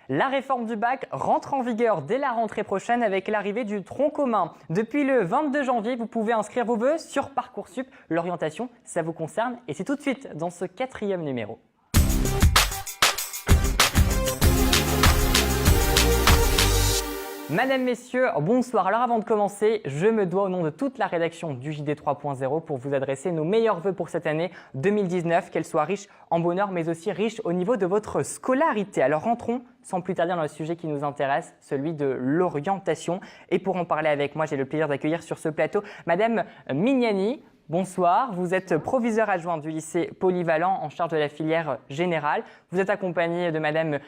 La réforme du bac rentre en vigueur dès la rentrée prochaine avec l'arrivée du tronc commun. Depuis le 22 janvier, vous pouvez inscrire vos vœux sur Parcoursup. L'orientation, ça vous concerne et c'est tout de suite dans ce 4e numéro. Madame, Messieurs, bonsoir. Alors avant de commencer, je me dois au nom de toute la rédaction du JD 3.0 pour vous adresser nos meilleurs vœux pour cette année 2019, qu'elle soit riche en bonheur mais aussi riche au niveau de votre scolarité. Alors rentrons sans plus tarder dans le sujet qui nous intéresse, celui de l'orientation. Et pour en parler avec moi, j'ai le plaisir d'accueillir sur ce plateau Madame Mignani. Bonsoir, vous êtes proviseur adjoint du lycée polyvalent en charge de la filière générale. Vous êtes accompagné de Madame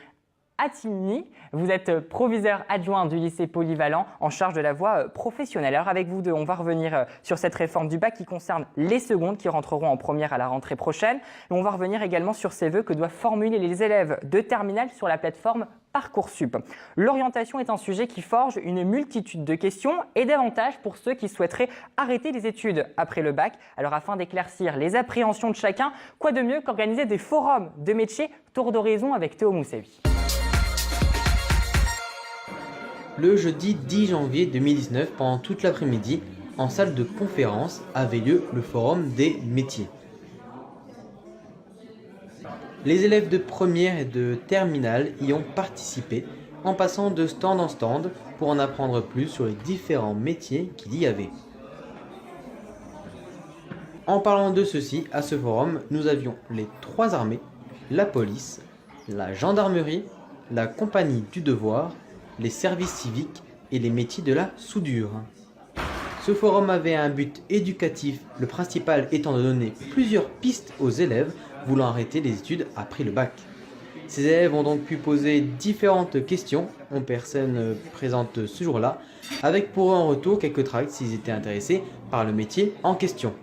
Atimni, vous êtes proviseur adjoint du lycée polyvalent en charge de la voie professionnelle. Alors avec vous deux, on va revenir sur cette réforme du bac qui concerne les secondes qui rentreront en première à la rentrée prochaine. Mais on va revenir également sur ces vœux que doivent formuler les élèves de terminale sur la plateforme Parcoursup. L'orientation est un sujet qui forge une multitude de questions et d'avantages pour ceux qui souhaiteraient arrêter les études après le bac. Alors afin d'éclaircir les appréhensions de chacun, quoi de mieux qu'organiser des forums de métiers tour d'horizon avec Théo Moussaoui. Le jeudi 10 janvier 2019, pendant toute l'après-midi, en salle de conférence, avait lieu le forum des métiers. Les élèves de première et de terminale y ont participé en passant de stand en stand pour en apprendre plus sur les différents métiers qu'il y avait. En parlant de ceci, à ce forum, nous avions les 3 armées, la police, la gendarmerie, la compagnie du devoir, les services civiques et les métiers de la soudure. Ce forum avait un but éducatif, le principal étant de donner plusieurs pistes aux élèves voulant arrêter les études après le bac. Ces élèves ont donc pu poser différentes questions aux personnes présentes ce jour-là, avec pour eux en retour quelques tracts s'ils étaient intéressés par le métier en question.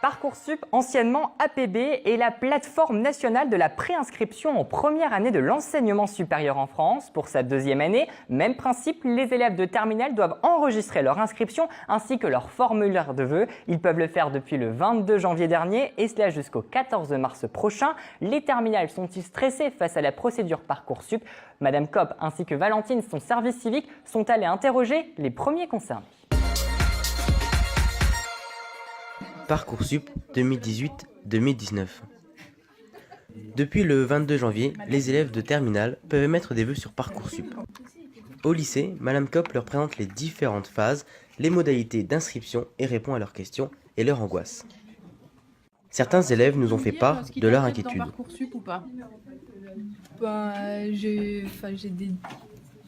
Parcoursup, anciennement APB, est la plateforme nationale de la préinscription en première année de l'enseignement supérieur en France. Pour sa 2e année, même principe, les élèves de terminale doivent enregistrer leur inscription ainsi que leur formulaire de vœux. Ils peuvent le faire depuis le 22 janvier dernier et cela jusqu'au 14 mars prochain. Les terminales sont-ils stressés face à la procédure Parcoursup? Madame Kopp ainsi que Valentine, son service civique, sont allés interroger les premiers concernés. Parcoursup 2018-2019. Depuis le 22 janvier, les élèves de terminale peuvent émettre des vœux sur Parcoursup. Au lycée, Madame Kopp leur présente les différentes phases, les modalités d'inscription et répond à leurs questions et leurs angoisses. Certains élèves nous ont fait part de leur inquiétude. Parcoursup ou pas? J'ai des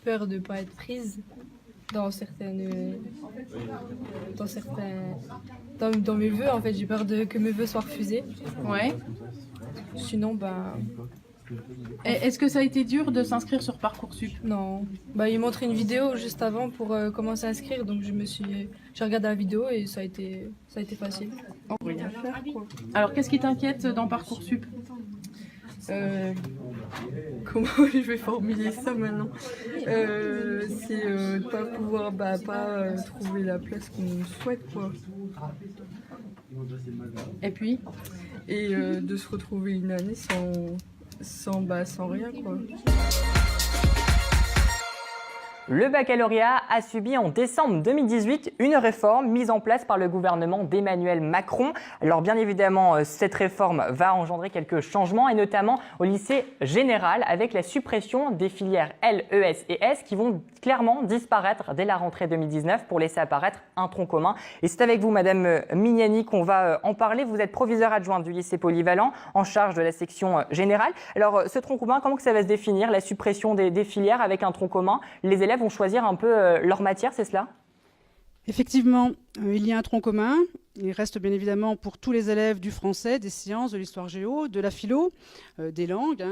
peurs de ne pas être prise dans mes vœux. En fait, j'ai peur que mes vœux soient refusés. Ouais. Sinon, Est-ce que ça a été dur de s'inscrire sur Parcoursup? non. Ils montraient une vidéo juste avant pour commencer à inscrire, donc j'ai regardé la vidéo et ça a été facile. Rien faire, quoi. Alors, qu'est-ce qui t'inquiète dans Parcoursup? Comment je vais formuler ça maintenant? C'est de pas pouvoir trouver la place qu'on souhaite, quoi. Et puis? Et de se retrouver une année sans rien, quoi. Le baccalauréat a subi en décembre 2018 une réforme mise en place par le gouvernement d'Emmanuel Macron. Alors bien évidemment, cette réforme va engendrer quelques changements et notamment au lycée général avec la suppression des filières L, ES et S qui vont clairement disparaître dès la rentrée 2019 pour laisser apparaître un tronc commun. Et c'est avec vous, Madame Mignani, qu'on va en parler. Vous êtes proviseur adjoint du lycée polyvalent en charge de la section générale. Alors ce tronc commun, comment que ça va se définir? La suppression des filières avec un tronc commun, les élèves vont choisir un peu leur matière, c'est cela? Effectivement, il y a un tronc commun. Il reste bien évidemment pour tous les élèves du français, des sciences, de l'histoire géo, de la philo, des langues,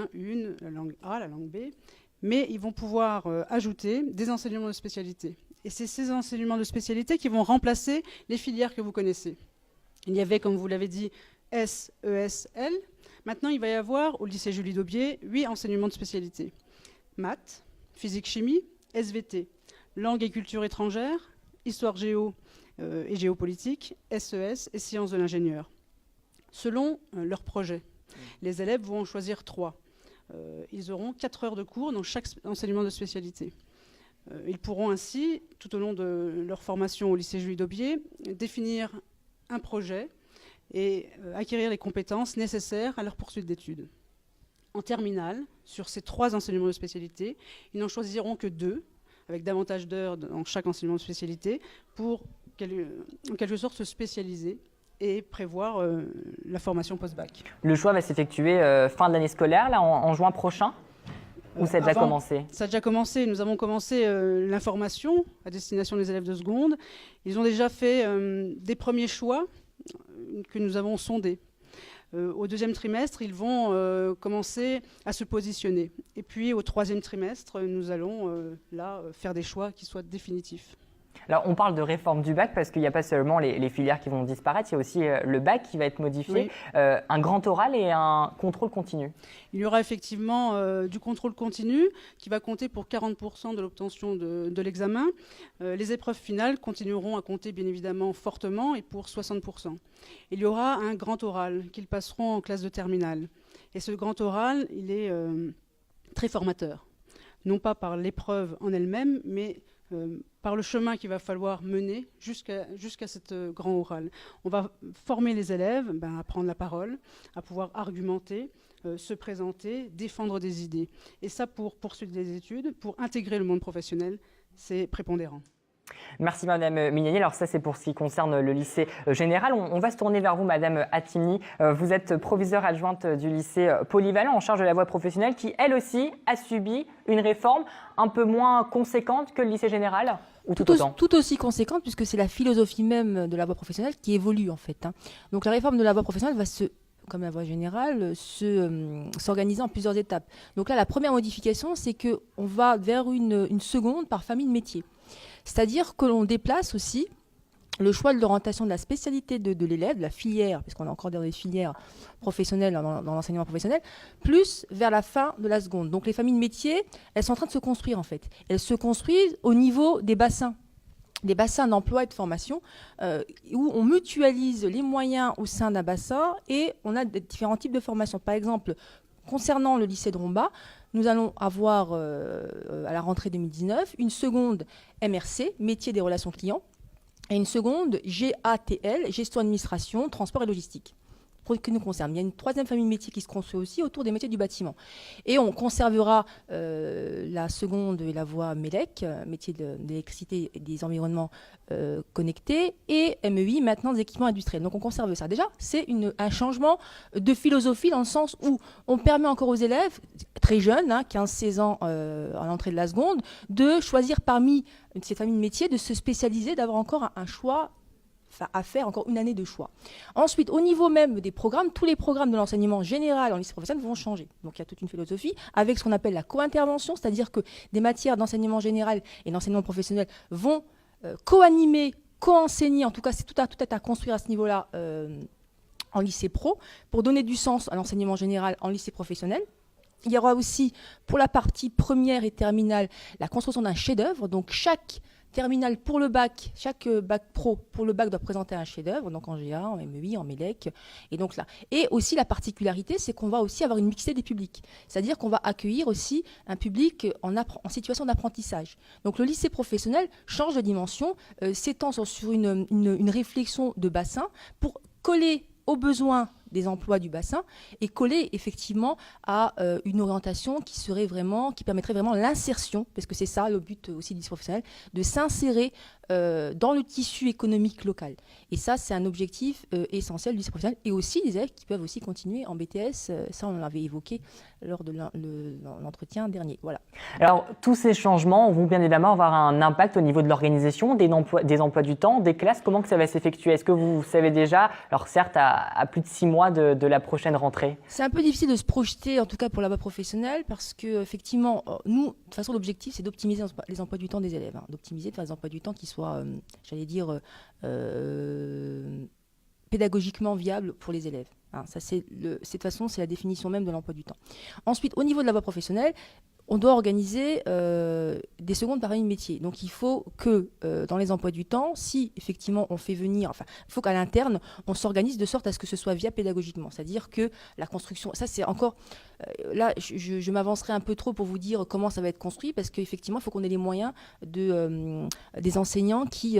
la langue A, la langue B. Mais ils vont pouvoir ajouter des enseignements de spécialité. Et c'est ces enseignements de spécialité qui vont remplacer les filières que vous connaissez. Il y avait, comme vous l'avez dit, S, ES, L. Maintenant, il va y avoir, au lycée Julie Daubier, 8 enseignements de spécialité. Maths, physique-chimie, SVT, langue et culture étrangère, histoire géo et géopolitique, SES et sciences de l'ingénieur. Selon leur projet, les élèves vont en choisir 3. ils auront 4 heures de cours dans chaque enseignement de spécialité. Ils pourront ainsi, tout au long de leur formation au lycée Julie Daubié, définir un projet et acquérir les compétences nécessaires à leur poursuite d'études. En terminale, sur ces 3 enseignements de spécialité, ils n'en choisiront que 2, avec davantage d'heures dans chaque enseignement de spécialité, pour en quelque sorte se spécialiser et prévoir la formation post-bac. Le choix va s'effectuer fin de l'année scolaire, là, en juin prochain, ou ça a déjà commencé? Ça a déjà commencé. Nous avons commencé l'information à destination des élèves de seconde. Ils ont déjà fait des premiers choix que nous avons sondés. Au 2e trimestre, ils vont commencer à se positionner. Et puis au 3e trimestre, nous allons là faire des choix qui soient définitifs. Alors, on parle de réforme du bac parce qu'il n'y a pas seulement les filières qui vont disparaître, il y a aussi le bac qui va être modifié, oui. Un grand oral et un contrôle continu. Il y aura effectivement du contrôle continu qui va compter pour 40% de l'obtention de l'examen. Les épreuves finales continueront à compter bien évidemment fortement et pour 60%. Il y aura un grand oral qu'ils passeront en classe de terminale. Et ce grand oral, il est très formateur. Non pas par l'épreuve en elle-même, mais par le chemin qu'il va falloir mener jusqu'à cette grand oral. On va former les élèves à prendre la parole, à pouvoir argumenter, se présenter, défendre des idées. Et ça, pour poursuivre des études, pour intégrer le monde professionnel, c'est prépondérant. Merci Madame Mignani. Alors ça c'est pour ce qui concerne le lycée général. On va se tourner vers vous Madame Hatimni. Vous êtes proviseure adjointe du lycée polyvalent en charge de la voie professionnelle qui elle aussi a subi une réforme un peu moins conséquente que le lycée général ou tout autant? Tout aussi conséquente puisque c'est la philosophie même de la voie professionnelle qui évolue en fait. Donc la réforme de la voie professionnelle va comme la voie générale, s'organiser en plusieurs étapes. Donc là, la première modification, c'est qu'on va vers une seconde par famille de métiers. C'est-à-dire que l'on déplace aussi le choix de l'orientation de la spécialité de l'élève, de la filière, puisqu'on est encore dans les filières professionnelles, dans l'enseignement professionnel, plus vers la fin de la seconde. Donc les familles de métiers, elles sont en train de se construire en fait. Elles se construisent au niveau des bassins d'emploi et de formation, où on mutualise les moyens au sein d'un bassin et on a différents types de formations. Par exemple, concernant le lycée de Romba, nous allons avoir à la rentrée 2019 une seconde MRC, métier des relations clients, et une seconde GATL, gestion administration, transport et logistique, qui nous concerne. Il y a une 3e famille de métiers qui se construit aussi autour des métiers du bâtiment. Et on conservera la seconde et la voie MELEC, métier de l'électricité et des environnements connectés, et MEI, maintenant des équipements industriels. Donc on conserve ça. Déjà, c'est un changement de philosophie dans le sens où on permet encore aux élèves très jeunes, 15-16 ans à l'entrée de la seconde, de choisir parmi ces familles de métiers, de se spécialiser, d'avoir encore un choix à faire, encore une année de choix. Ensuite, au niveau même des programmes, tous les programmes de l'enseignement général en lycée professionnel vont changer. Donc il y a toute une philosophie avec ce qu'on appelle la co-intervention, c'est-à-dire que des matières d'enseignement général et d'enseignement professionnel vont co-animer, co-enseigner, en tout cas c'est tout à construire à ce niveau-là en lycée pro, pour donner du sens à l'enseignement général en lycée professionnel. Il y aura aussi, pour la partie première et terminale, la construction d'un chef-d'œuvre. Donc chaque terminale pour le bac, chaque bac pro pour le bac doit présenter un chef-d'œuvre, donc en GA, en MEI, en MELEC, et donc là. Et aussi la particularité, c'est qu'on va aussi avoir une mixité des publics, c'est-à-dire qu'on va accueillir aussi un public en situation d'apprentissage. Donc le lycée professionnel change de dimension, s'étend sur une réflexion de bassin pour coller aux besoins des emplois du bassin et coller effectivement à une orientation qui permettrait vraiment l'insertion, parce que c'est ça le but aussi du lycée professionnel, de s'insérer dans le tissu économique local. Et ça, c'est un objectif essentiel du lycée professionnel, et aussi des élèves qui peuvent aussi continuer en BTS. Ça, on l'avait évoqué lors de l'entretien dernier. Voilà. Alors, tous ces changements vont bien évidemment avoir un impact au niveau de l'organisation, des emplois du temps, des classes. Comment que ça va s'effectuer? Est-ce que vous savez déjà, alors certes à plus de 6 mois de la prochaine rentrée? C'est un peu difficile de se projeter, en tout cas pour la voie professionnelle, parce que effectivement, nous, de toute façon, l'objectif, c'est d'optimiser les emplois du temps des élèves, d'optimiser, de faire des emplois du temps qui soient, pédagogiquement viables pour les élèves. Ça, de toute façon, c'est la définition même de l'emploi du temps. Ensuite, au niveau de la voie professionnelle, on doit organiser des secondes parallèles de métier. Donc il faut que dans les emplois du temps, si effectivement on fait venir, enfin il faut qu'à l'interne, on s'organise de sorte à ce que ce soit viable pédagogiquement. C'est-à-dire que la construction, ça c'est encore, là je m'avancerai un peu trop pour vous dire comment ça va être construit, parce qu'effectivement il faut qu'on ait les moyens des enseignants qui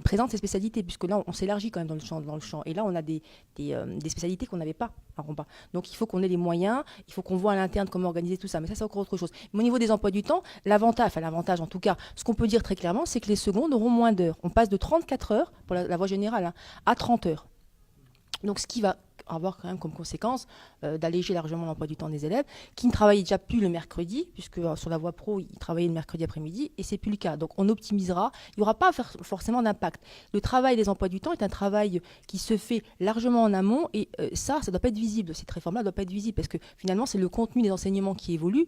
présentent ces spécialités, puisque là on s'élargit quand même dans le champ. Et là on a des spécialités qu'on n'avait pas à Romba. Donc il faut qu'on ait les moyens, il faut qu'on voit à l'interne comment organiser tout ça. Mais ça c'est encore autre chose. Mais au niveau des emplois du temps, l'avantage en tout cas, ce qu'on peut dire très clairement, c'est que les secondes auront moins d'heures. On passe de 34 heures pour la voie générale à 30 heures. Donc ce qui va avoir quand même comme conséquence d'alléger largement l'emploi du temps des élèves qui ne travaillaient déjà plus le mercredi, puisque sur la voie pro, ils travaillaient le mercredi après-midi, et c'est plus le cas. Donc on optimisera, il n'y aura pas forcément d'impact. Le travail des emplois du temps est un travail qui se fait largement en amont, et ça ne doit pas être visible. Cette réforme-là ne doit pas être visible, parce que finalement, c'est le contenu des enseignements qui évolue,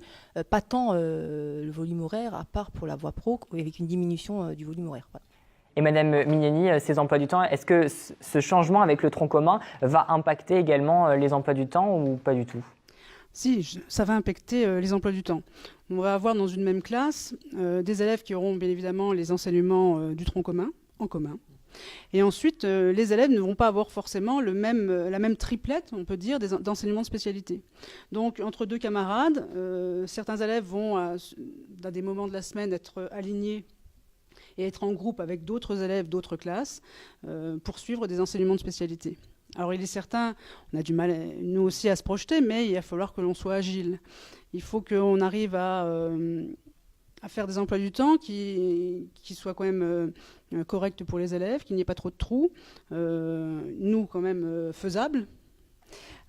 pas tant le volume horaire, à part pour la voie pro, avec une diminution du volume horaire. Voilà. Et Madame Mignani, ces emplois du temps, est-ce que ce changement avec le tronc commun va impacter également les emplois du temps ou pas du tout? Si, ça va impacter les emplois du temps. On va avoir dans une même classe des élèves qui auront bien évidemment les enseignements du tronc commun, en commun. Et ensuite, les élèves ne vont pas avoir forcément la même triplette, on peut dire, d'enseignements de spécialité. Donc, entre deux camarades, certains élèves vont, à des moments de la semaine, être alignés et être en groupe avec d'autres élèves d'autres classes pour suivre des enseignements de spécialité. Alors il est certain, on a du mal nous aussi à se projeter, mais il va falloir que l'on soit agile. Il faut qu'on arrive à faire des emplois du temps qui soient quand même corrects pour les élèves, qu'il n'y ait pas trop de trous, nous quand même faisables,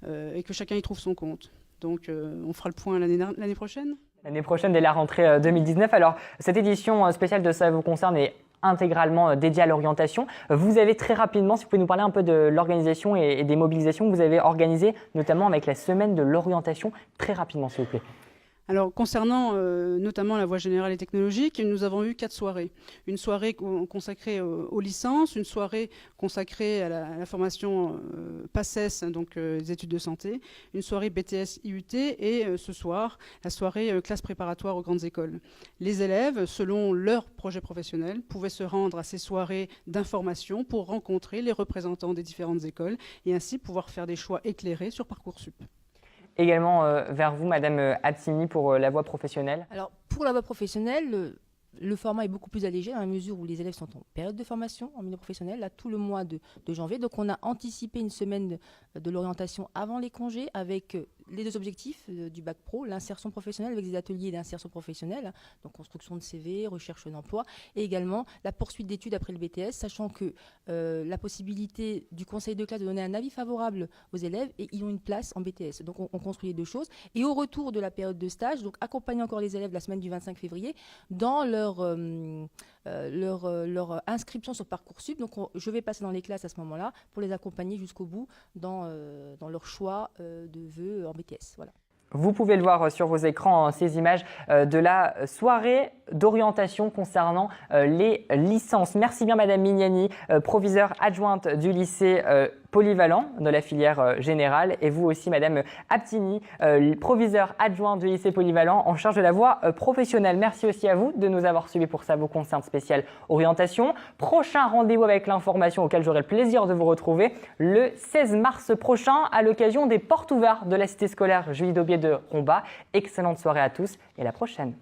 et que chacun y trouve son compte. Donc on fera le point l'année prochaine. L'année prochaine, dès la rentrée 2019. Alors, cette édition spéciale de Ça vous concerne est intégralement dédiée à l'orientation. Vous avez très rapidement, si vous pouvez nous parler un peu de l'organisation et des mobilisations que vous avez organisées, notamment avec la semaine de l'orientation, très rapidement, s'il vous plaît. Alors, concernant notamment la voie générale et technologique, nous avons eu 4 soirées. Une soirée consacrée aux licences, une soirée consacrée à la formation PACES, donc les études de santé, une soirée BTS IUT et ce soir, la soirée classe préparatoire aux grandes écoles. Les élèves, selon leur projet professionnel, pouvaient se rendre à ces soirées d'information pour rencontrer les représentants des différentes écoles et ainsi pouvoir faire des choix éclairés sur Parcoursup. Également vers vous, Madame Attini, pour la voie professionnelle. Alors, pour la voie professionnelle, le format est beaucoup plus allégé dans la mesure où les élèves sont en période de formation en milieu professionnel, là, tout le mois de janvier. Donc, on a anticipé une semaine de l'orientation avant les congés avec les 2 objectifs du bac pro, l'insertion professionnelle avec des ateliers d'insertion professionnelle, donc construction de CV, recherche d'emploi, et également la poursuite d'études après le BTS, sachant que la possibilité du conseil de classe de donner un avis favorable aux élèves, et ils ont une place en BTS. Donc on construit les 2 choses. Et au retour de la période de stage, donc accompagner encore les élèves la semaine du 25 février dans leur inscription sur Parcoursup. Donc je vais passer dans les classes à ce moment-là pour les accompagner jusqu'au bout dans leur choix de vœux en BTS. Voilà. Vous pouvez le voir sur vos écrans, ces images de la soirée d'orientation concernant les licences. Merci bien Madame Mignani, proviseure adjointe du lycée polyvalent de la filière générale, et vous aussi Madame Attini, proviseure adjointe du lycée polyvalent en charge de la voie professionnelle. Merci aussi à vous de nous avoir suivis pour Ça vous concerne spécial orientation. Prochain rendez-vous avec l'information auquel j'aurai le plaisir de vous retrouver le 16 mars prochain à l'occasion des portes ouvertes de la cité scolaire Julie Daubié de Romba. Excellente soirée à tous et à la prochaine.